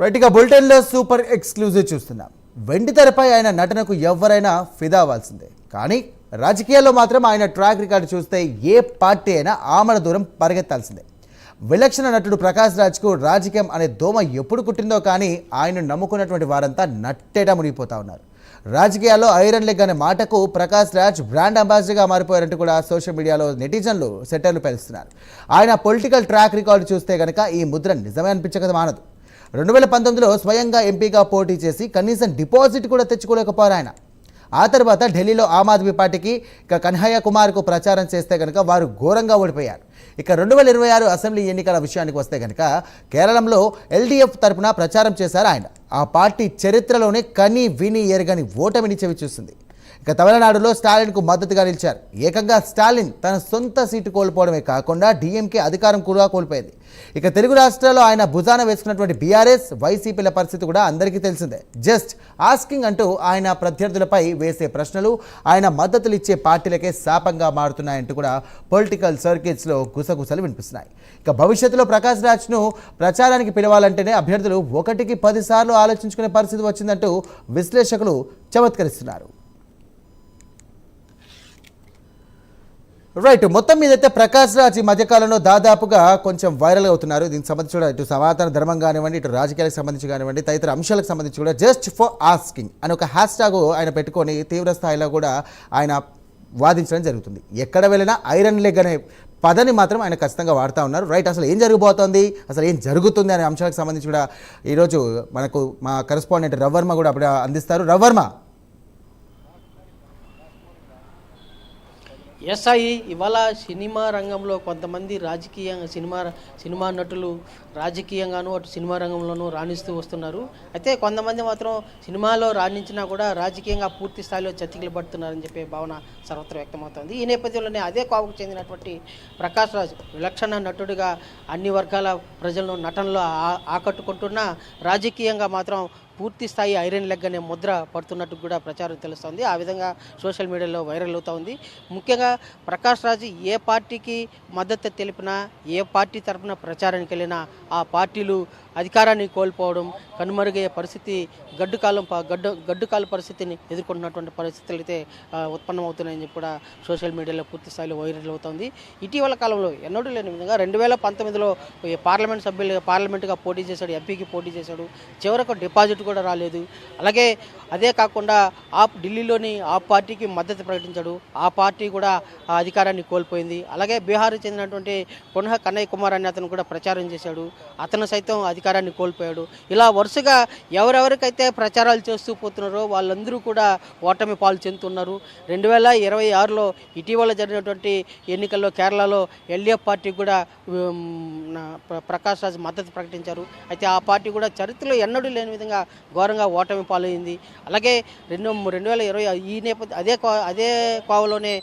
రైట్గా బులెటిన్లో super exclusive చూస్తున్నాం. వెండి తెరపై ఆయన నటనకు ఎవరైనా ఫిదా అవ్వాల్సిందే. కానీ రాజకీయాల్లో మాత్రం ఆయన ట్రాక్ రికార్డు చూస్తే ఏ పార్టీ అయినా ఆమడ దూరం పరిగెత్తాల్సిందే. విలక్షణ నటుడు ప్రకాష్ రాజ్కు రాజకీయం అనే దోమ ఎప్పుడు కుట్టిందో కానీ ఆయన నమ్ముకున్నటువంటి వారంతా నట్టేట మునిగిపోతా ఉన్నారు. రాజకీయాల్లో ఐరన్ లెగ్ అనే మాటకు ప్రకాష్ రాజ్ బ్రాండ్ అంబాసిడర్గా మారిపోయారంటూ కూడా సోషల్ మీడియాలో నెటిజన్లు సెటర్లు పేలుస్తున్నారు. ఆయన పొలిటికల్ ట్రాక్ రికార్డు చూస్తే కనుక ఈ ముద్ర నిజమే అనిపించక మానదు. 2019లో స్వయంగా ఎంపీగా పోటీ చేసి కనీసం డిపాజిట్ కూడా తెచ్చుకోలేకపోయారు ఆయన. ఆ తర్వాత ఢిల్లీలో ఆమ్ ఆద్మీ పార్టీకి కన్హయ్య కుమార్కు ప్రచారం చేస్తే కనుక వారు ఘోరంగా ఓడిపోయారు. ఇక 2026 అసెంబ్లీ ఎన్నికల విషయానికి వస్తే కనుక కేరళంలో ఎల్డీఎఫ్ తరపున ప్రచారం చేశారు ఆయన. ఆ పార్టీ చరిత్రలోనే కని విని ఎరగని ఓటమిని చవి చూసింది. ఇక తమిళనాడులో స్టాలిన్కు మద్దతుగా నిలిచారు. ఏకంగా స్టాలిన్ తన సొంత సీటు కోల్పోవడమే కాకుండా డీఎంకే అధికారం కూడా కోల్పోయింది. ఇక తెలుగు రాష్ట్రాల్లో ఆయన భుజాన వేసుకున్నటువంటి బీఆర్ఎస్ వైసీపీల పరిస్థితి కూడా అందరికీ తెలిసిందే. జస్ట్ ఆస్కింగ్ అంటూ ఆయన ప్రత్యర్థులపై వేసే ప్రశ్నలు ఆయన మద్దతులు ఇచ్చే పార్టీలకే శాపంగా మారుతున్నాయంటూ కూడా పొలిటికల్ సర్కిట్స్లో గుసగుసలు వినిపిస్తున్నాయి. ఇక భవిష్యత్తులో ప్రకాష్ రాజ్ను ప్రచారానికి పిలవాలంటేనే అభ్యర్థులు 1కి 10 సార్లు ఆలోచించుకునే పరిస్థితి వచ్చిందంటూ విశ్లేషకులు చమత్కరిస్తున్నారు. రైట్, మొత్తం మీదైతే ప్రకాష్ రాజ్ ఈ మధ్యకాలంలో దాదాపుగా కొంచెం వైరల్ అవుతున్నారు. దీనికి సంబంధించి కూడా ఇటు సనాతన ధర్మం కానివ్వండి, ఇటు రాజకీయాలకు సంబంధించి కానివ్వండి, తదితర అంశాలకు సంబంధించి కూడా జస్ట్ ఫర్ ఆస్కింగ్ అని ఒక హ్యాష్ ట్యాగ్ ఆయన పెట్టుకొని తీవ్ర స్థాయిలో కూడా ఆయన వాదించడం జరుగుతుంది. ఎక్కడ వెళ్ళినా ఐరన్ లెగ్ అనే పదాన్ని మాత్రం ఆయన ఖచ్చితంగా వాడుతూ ఉన్నారు. రైట్, అసలు ఏం జరగబోతోంది, అసలు ఏం జరుగుతుంది అనే అంశాలకు సంబంధించి కూడా ఈరోజు మనకు మా కరెస్పాండెంట్ రవివర్మ కూడా అప్పుడు అందిస్తారు. రవివర్మ. ఎస్ఐ ఇవాళ సినిమా రంగంలో కొంతమంది రాజకీయంగా సినిమా నటులు రాజకీయంగాను అటు సినిమా రంగంలోనూ రాణిస్తూ వస్తున్నారు. అయితే కొంతమంది మాత్రం సినిమాలో రాణించినా కూడా రాజకీయంగా పూర్తి స్థాయిలో చతికిలు పడుతున్నారని చెప్పే భావన సర్వత్రా వ్యక్తమవుతుంది. ఈ నేపథ్యంలోనే అదే కోవకు చెందినటువంటి ప్రకాష్ రాజ్ విలక్షణ నటుడిగా అన్ని వర్గాల ప్రజలను నటనలో ఆకట్టుకుంటున్నా రాజకీయంగా మాత్రం పూర్తి స్థాయి ఐరన్ లెగ్ అనే ముద్ర పడుతున్నట్టు కూడా ప్రచారం తెలుస్తుంది. ఆ విధంగా సోషల్ మీడియాలో వైరల్ అవుతూ ఉంది. ముఖ్యంగా ప్రకాష్ రాజ్ ఏ పార్టీకి మద్దతు తెలిపినా, ఏ పార్టీ తరఫున ప్రచారానికి వెళ్ళినా ఆ పార్టీలు అధికారాన్ని కోల్పోవడం, కనుమరుగయ్యే పరిస్థితి, గడ్డుకాల పరిస్థితిని ఎదుర్కొంటున్నటువంటి పరిస్థితులు అయితే ఉత్పన్నమవుతున్నాయని చెప్పి కూడా సోషల్ మీడియాలో పూర్తి స్థాయిలో వైరల్ అవుతుంది. ఇటీవల కాలంలో ఎన్నడూ లేని విధంగా 2019లో పార్లమెంటుగా పోటీ చేశాడు, ఎంపీకి పోటీ చేశాడు. చివరకు డిపాజిట్ కూడా రాలేదు. అలాగే అదే కాకుండా ఢిల్లీలోని ఆ పార్టీకి మద్దతు ప్రకటించాడు. ఆ పార్టీ కూడా ఆ అధికారాన్ని కోల్పోయింది. అలాగే బీహార్కి చెందినటువంటి కన్నయ్య కుమార్ అనే అతను కూడా ప్రచారం చేశాడు. అతను సైతం అధికారాన్ని కోల్పోయాడు. ఇలా వరుసగా ఎవరెవరికైతే ప్రచారాలు చేస్తూ పోతున్నారో వాళ్ళందరూ కూడా ఓటమి పాలు చెందుతున్నారు. 2026లో ఇటీవల జరిగినటువంటి ఎన్నికల్లో కేరళలో ఎల్డీఎఫ్ పార్టీకి కూడా ప్రకాష్ రాజ్ మద్దతు ప్రకటించారు. అయితే ఆ పార్టీ కూడా చరిత్రలో ఎన్నడూ లేని విధంగా ఘోరంగా ఓటమి పాలైంది. అలాగే 2020 ఈ నేపథ్యం అదే కోవలోనే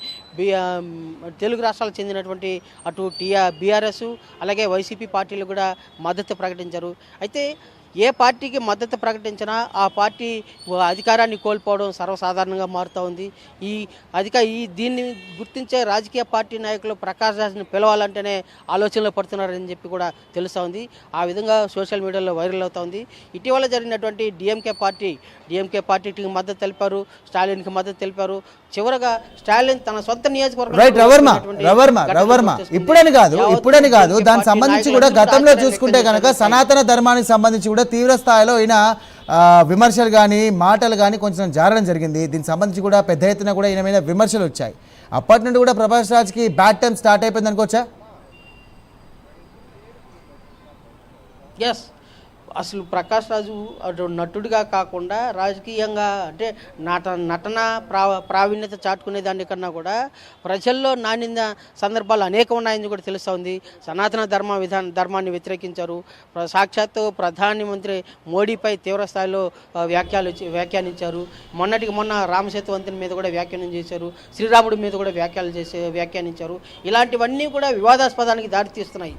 తెలుగు రాష్ట్రాలకు చెందినటువంటి అటు బీఆర్ఎస్ అలాగే వైసీపీ పార్టీలు కూడా మద్దతు ప్రకటించారు. అయితే ఏ పార్టీకి మద్దతు ప్రకటించినా ఆ పార్టీ అధికారాన్ని కోల్పోవడం సర్వసాధారణంగా మారుతూ ఉంది. దీన్ని గుర్తించే రాజకీయ పార్టీ నాయకులు ప్రకాష్ రాజ్ని పిలవాలంటేనే ఆలోచనలో పడుతున్నారని చెప్పి కూడా తెలుస్తూ ఉంది. ఆ విధంగా సోషల్ మీడియాలో వైరల్ అవుతూ ఉంది. ఇటీవల జరిగినటువంటి డిఎంకే పార్టీకి మద్దతు తెలిపారు, స్టాలిన్కి మద్దతు తెలిపారు. చివరగా స్టాలిన్ తన సొంత నియోజకవర్గం ఇప్పుడని కాదు దానికి సంబంధించి కూడా గతంలో చూసుకుంటే కనుక సనాతన ధర్మానికి సంబంధించి కూడా తీవ్ర స్థాయిలో ఈయన విమర్శలు కానీ మాటలు కానీ కొంచెం జారడం జరిగింది. దీనికి సంబంధించి కూడా పెద్ద ఎత్తున కూడా ఈయన మీద విమర్శలు వచ్చాయి. అప్పటి నుండి కూడా ప్రకాష్ రాజ్కి బ్యాడ్ టైం స్టార్ట్ అయిపోయింది అనుకోవచ్చా? ఎస్, అసలు ప్రకాష్ రాజు అటు నటుడిగా కాకుండా రాజకీయంగా అంటే నటన ప్రావీణ్యత చాటుకునే దానికన్నా కూడా ప్రజల్లో నాణ్య సందర్భాలు అనేకం ఉన్నాయని కూడా తెలుస్తూ ఉంది. సనాతన ధర్మాన్ని వ్యతిరేకించారు. సాక్షాత్తు ప్రధానమంత్రి మోడీపై తీవ్ర స్థాయిలో వ్యాఖ్యానించారు. మొన్న రామసేతు వంతెన మీద కూడా వ్యాఖ్యానం చేశారు. శ్రీరాముడి మీద కూడా వ్యాఖ్యానించారు. ఇలాంటివన్నీ కూడా వివాదాస్పదానికి దారితీస్తున్నాయి.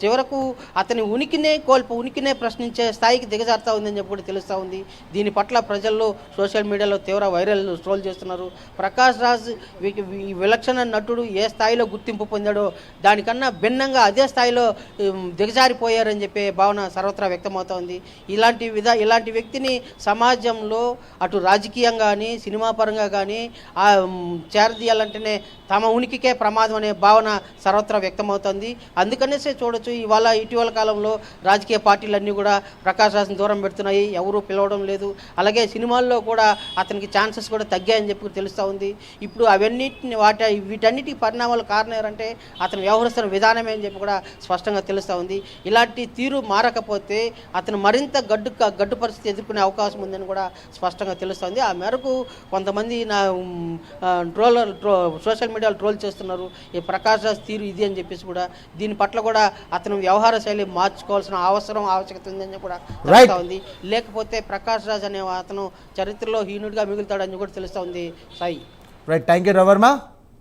చివరకు అతని ఉనికినే ప్రశ్నించే స్థాయికి దిగజారుతా ఉందని చెప్పి కూడా తెలుస్తూ ఉంది. దీని పట్ల ప్రజల్లో సోషల్ మీడియాలో తీవ్ర వైరల్ ట్రోల్ చేస్తున్నారు. ప్రకాష్ రాజ్ ఈ విలక్షణ నటుడు ఏ స్థాయిలో గుర్తింపు పొందాడో దానికన్నా భిన్నంగా అదే స్థాయిలో దిగజారిపోయారని చెప్పే భావన సర్వత్రా వ్యక్తమవుతోంది. ఇలాంటి వ్యక్తిని సమాజంలో అటు రాజకీయంగా కానీ సినిమా పరంగా కానీ చేరదీయాలంటేనే తమ ఉనికికే ప్రమాదం అనే భావన సర్వత్రా వ్యక్తమవుతుంది. అందుకనేసే చూడొచ్చు ఇటీవల కాలంలో రాజకీయ పార్టీలన్నీ కూడా ప్రకాష్ రాజ్ని దూరం పెడుతున్నాయి, ఎవరూ పిలవడం లేదు. అలాగే సినిమాల్లో కూడా అతనికి ఛాన్సెస్ కూడా తగ్గాయని చెప్పి తెలుస్తూ ఉంది. ఇప్పుడు వీటన్నిటి పరిణామాల కారణం ఏంటంటే అతను వ్యవహరిస్తున్న విధానమే అని చెప్పి కూడా స్పష్టంగా తెలుస్తూ ఉంది. ఇలాంటి తీరు మారకపోతే అతను మరింత గడ్డు పరిస్థితి ఎదుర్కొనే అవకాశం ఉందని కూడా స్పష్టంగా తెలుస్తుంది. ఆ మేరకు కొంతమంది సోషల్ మీడియాలో ట్రోల్ చేస్తున్నారు. ఈ ప్రకాష్ రాజ్ తీరు ఇది అని చెప్పేసి కూడా దీని పట్ల కూడా అతను వ్యవహార శైలి మార్చుకోవాల్సిన ఆవశ్యకత ఉందని కూడా తెలుస్తూ ఉంది. లేకపోతే ప్రకాష్ రాజ్ అనే అతను చరిత్రలో హీనుడిగా మిగులుతాడని కూడా తెలుస్తూ ఉంది. Sai right, thank you రవర్మ.